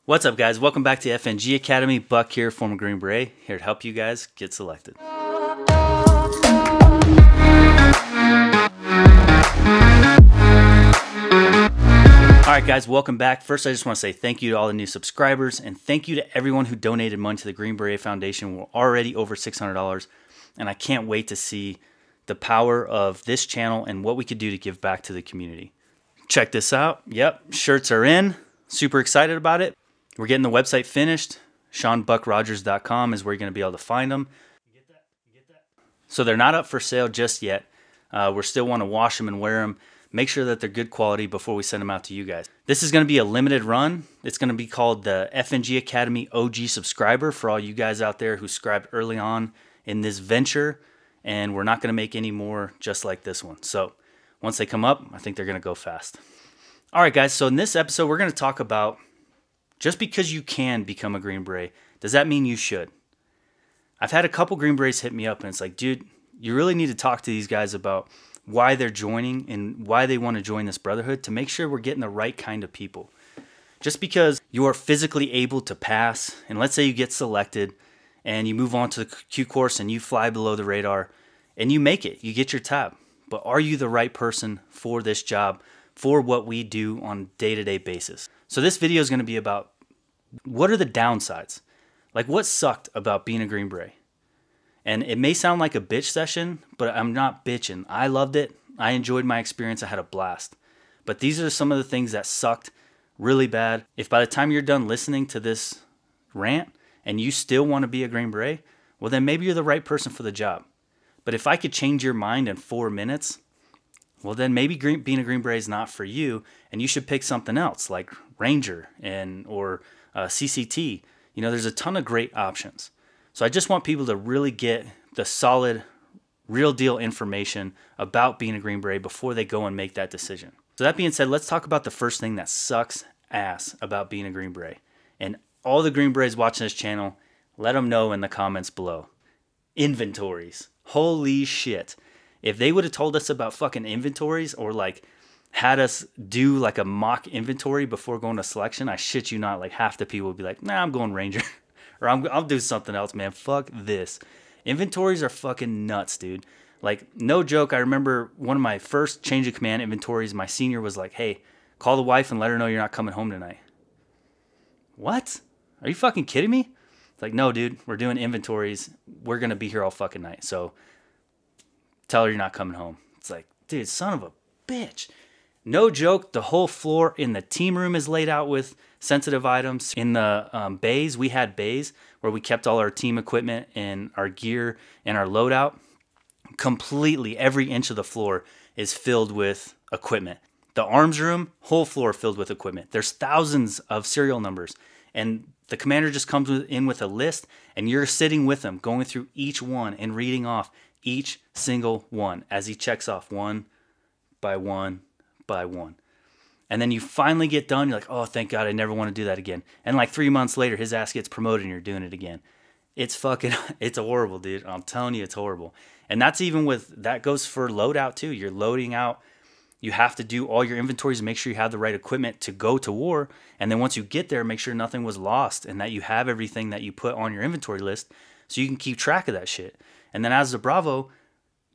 What's up, guys? Welcome back to FNG Academy. Buck here, former Green Beret, here to help you guys get selected. Alright guys, welcome back. First, I just want to say thank you to all the new subscribers, and thank you to everyone who donated money to the Green Beret Foundation. We're already over $600, and I can't wait to see the power of this channel and what we could do to give back to the community. Check this out. Yep, shirts are in. Super excited about it. We're getting the website finished. SeanBuckRogers.com is where you're going to be able to find them. So they're not up for sale just yet. We still want to wash them and wear them. Make sure that they're good quality before we send them out to you guys. This is going to be a limited run. It's going to be called the FNG Academy OG Subscriber for all you guys out there who subscribed early on in this venture. And we're not going to make any more just like this one. So once they come up, I think they're going to go fast. All right, guys. So in this episode, we're going to talk about just because you can become a Green Beret, does that mean you should? I've had a couple Green Berets hit me up, and it's like, dude, you really need to talk to these guys about why they're joining and why they want to join this brotherhood to make sure we're getting the right kind of people. Just because you are physically able to pass, and let's say you get selected and you move on to the Q course and you fly below the radar and you make it, you get your tab. But are you the right person for this job, for what we do on a day-to-day basis? So this video is going to be about what are the downsides? Like, what sucked about being a Green Beret? And it may sound like a bitch session, but I'm not bitching. I loved it. I enjoyed my experience. I had a blast. But these are some of the things that sucked really bad. If by the time you're done listening to this rant and you still want to be a Green Beret, well, then maybe you're the right person for the job. But if I could change your mind in 4 minutes, well, then maybe being a Green Beret is not for you, and you should pick something else like Ranger or CCT. You know, there's a ton of great options. So I just want people to really get the solid, real deal information about being a Green Beret before they go and make that decision. So that being said, let's talk about the first thing that sucks ass about being a Green Beret. And all the Green Berets watching this channel, let them know in the comments below. Inventories. Holy shit. If they would have told us about fucking inventories or like had us do like a mock inventory before going to selection, I shit you not, like half the people would be like, nah, I'm going Ranger. Or I'll do something else, man. Fuck this. Inventories are fucking nuts, dude. Like, no joke, I remember one of my first change of command inventories, my senior was like, hey, call the wife and let her know you're not coming home tonight. What? Are you fucking kidding me? It's like, no, dude, we're doing inventories. We're going to be here all fucking night. So tell her you're not coming home. It's like, dude, son of a bitch. No joke, the whole floor in the team room is laid out with sensitive items. In the bays, we had bays where we kept all our team equipment and our gear and our loadout. Completely every inch of the floor is filled with equipment. The arms room, whole floor filled with equipment. There's thousands of serial numbers, and the commander just comes in with a list, and you're sitting with him, going through each one and reading off each single one as he checks off one by one by one. And then you finally get done. You're like, oh, thank God, I never want to do that again. And like 3 months later, his ass gets promoted and you're doing it again. It's horrible, dude. I'm telling you, it's horrible. And that's even that goes for loadout too. You're loading out. You have to do all your inventories and make sure you have the right equipment to go to war. And then once you get there, make sure nothing was lost and that you have everything that you put on your inventory list so you can keep track of that shit. And then as a Bravo,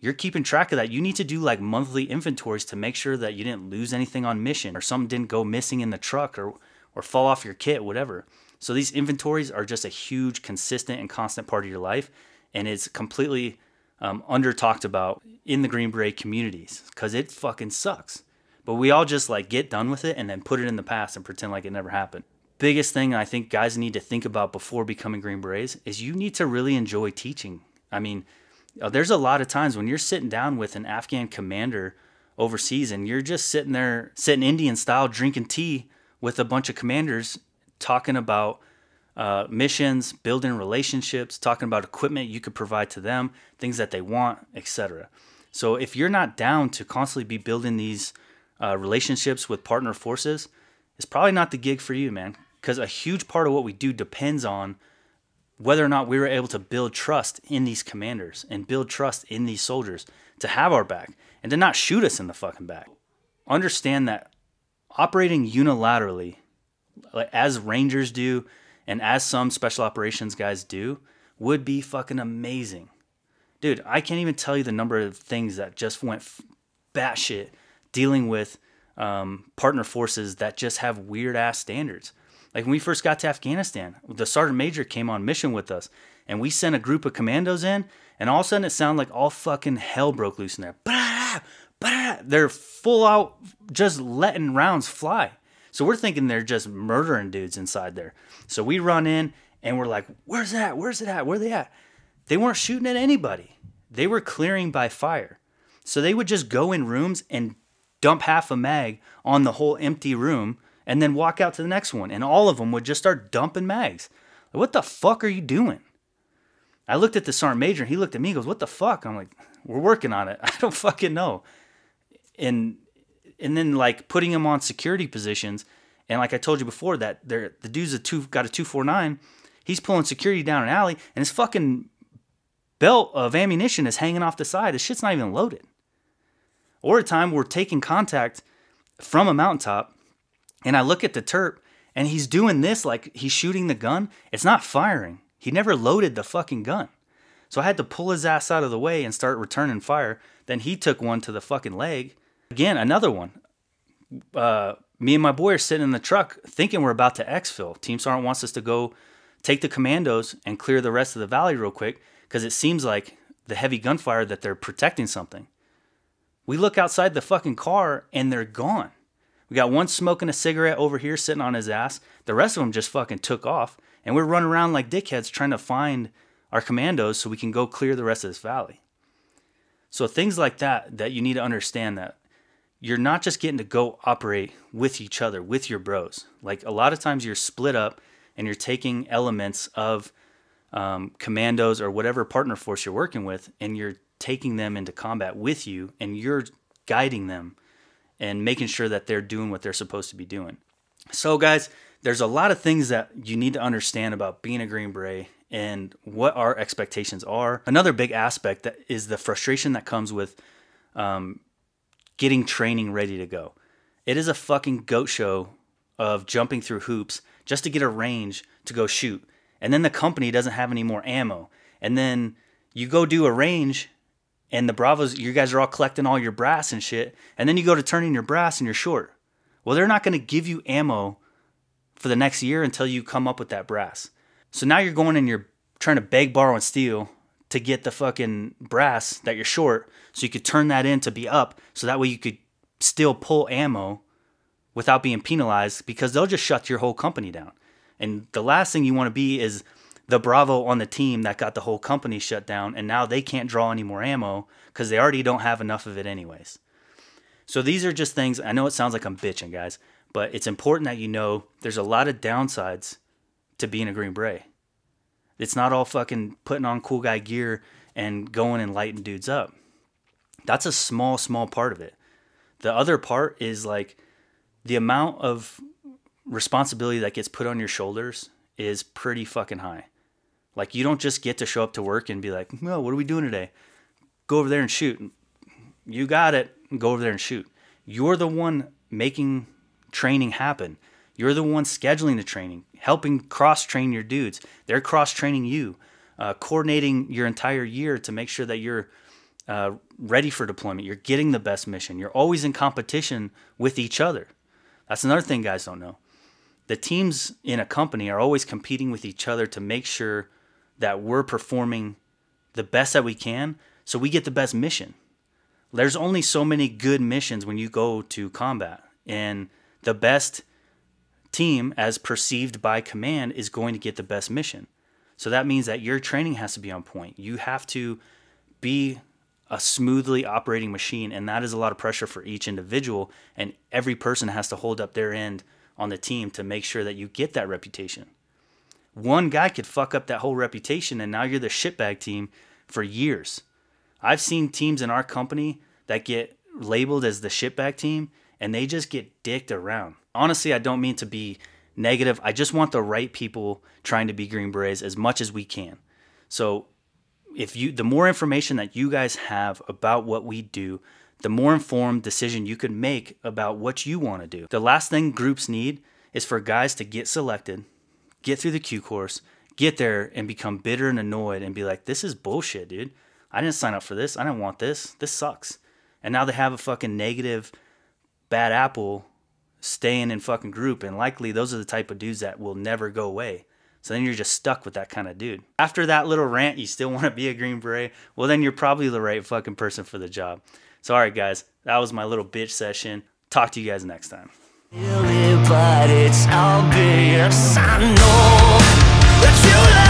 you're keeping track of that. You need to do like monthly inventories to make sure that you didn't lose anything on mission or something didn't go missing in the truck or fall off your kit, whatever. So these inventories are just a huge, consistent and constant part of your life. And it's completely under talked about in the Green Beret communities because it fucking sucks. But we all just like get done with it and then put it in the past and pretend like it never happened. Biggest thing I think guys need to think about before becoming Green Berets is you need to really enjoy teaching. I mean, there's a lot of times when you're sitting down with an Afghan commander overseas and you're just sitting there, sitting Indian style, drinking tea with a bunch of commanders talking about missions, building relationships, talking about equipment you could provide to them, things that they want, etc. So if you're not down to constantly be building these relationships with partner forces, it's probably not the gig for you, man. Because a huge part of what we do depends on whether or not we were able to build trust in these commanders and build trust in these soldiers to have our back and to not shoot us in the fucking back. Understand that operating unilaterally like as Rangers do and as some special operations guys do, would be fucking amazing. Dude, I can't even tell you the number of things that just went batshit dealing with partner forces that just have weird ass standards. Like when we first got to Afghanistan, the sergeant major came on mission with us, and we sent a group of commandos in, and all of a sudden it sounded like all fucking hell broke loose in there. They're full out just letting rounds fly. So we're thinking they're just murdering dudes inside there. So we run in and we're like, where's it at? Where's it at? Where are they at? They weren't shooting at anybody. They were clearing by fire. So they would just go in rooms and dump half a mag on the whole empty room and then walk out to the next one. And all of them would just start dumping mags. Like, what the fuck are you doing? I looked at the sergeant major and he looked at me and goes, what the fuck? I'm like, we're working on it. I don't fucking know. And then like putting him on security positions. And like I told you before, that the dude's got a 249. He's pulling security down an alley and his fucking belt of ammunition is hanging off the side. This shit's not even loaded. Or a time we're taking contact from a mountaintop and I look at the Terp and he's doing this like he's shooting the gun. It's not firing. He never loaded the fucking gun. So I had to pull his ass out of the way and start returning fire. Then he took one to the fucking leg. Again, another one. Me and my boy are sitting in the truck thinking we're about to exfil. Team Sergeant wants us to go take the commandos and clear the rest of the valley real quick because it seems like the heavy gunfire that they're protecting something. We look outside the fucking car and they're gone. We got one smoking a cigarette over here sitting on his ass. The rest of them just fucking took off. And we're running around like dickheads trying to find our commandos so we can go clear the rest of this valley. So things like that you need to understand that you're not just getting to go operate with each other, with your bros. Like a lot of times you're split up and you're taking elements of commandos or whatever partner force you're working with and you're taking them into combat with you and you're guiding them and making sure that they're doing what they're supposed to be doing. So guys, there's a lot of things that you need to understand about being a Green Beret and what our expectations are. Another big aspect that is the frustration that comes with getting training ready to go. It is a fucking goat show of jumping through hoops just to get a range to go shoot. And then the company doesn't have any more ammo. And then you go do a range and the Bravos, you guys are all collecting all your brass and shit. And then you go to turn in your brass and you're short. Well, they're not going to give you ammo for the next year until you come up with that brass. So now you're going and you're trying to beg, borrow, and steal to get the fucking brass that you're short so you could turn that in to be up so that way you could still pull ammo without being penalized because they'll just shut your whole company down. And the last thing you want to be is the Bravo on the team that got the whole company shut down and now they can't draw any more ammo because they already don't have enough of it anyways. So these are just things, I know it sounds like I'm bitching, guys, but it's important that you know there's a lot of downsides to being a Green Beret. It's not all fucking putting on cool guy gear and going and lighting dudes up. That's a small part of it. The other part is like the amount of responsibility that gets put on your shoulders is pretty fucking high. Like you don't just get to show up to work and be like, well, what are we doing today? Go over there and shoot. You got it. Go over there and shoot. You're the one making training happen. You're the one scheduling the training, helping cross-train your dudes. They're cross-training you, coordinating your entire year to make sure that you're ready for deployment. You're getting the best mission. You're always in competition with each other. That's another thing guys don't know. The teams in a company are always competing with each other to make sure that we're performing the best that we can so we get the best mission. There's only so many good missions when you go to combat, and the best team as perceived by command is going to get the best mission. So that means that your training has to be on point. You have to be a smoothly operating machine, and that is a lot of pressure for each individual, and every person has to hold up their end on the team to make sure that you get that reputation. One guy could fuck up that whole reputation and now you're the shitbag team for years. I've seen teams in our company that get labeled as the shitbag team and they just get dicked around. Honestly, I don't mean to be negative. I just want the right people trying to be Green Berets as much as we can. So the more information that you guys have about what we do, the more informed decision you could make about what you want to do. The last thing groups need is for guys to get selected, get through the Q course, get there and become bitter and annoyed and be like, this is bullshit, dude. I didn't sign up for this. I didn't want this. This sucks. And now they have a fucking negative bad apple staying in fucking group. And likely those are the type of dudes that will never go away. So then you're just stuck with that kind of dude. After that little rant, you still want to be a Green Beret? Well, then you're probably the right fucking person for the job. So, all right, guys, that was my little bitch session. Talk to you guys next time. But it's obvious, I know that you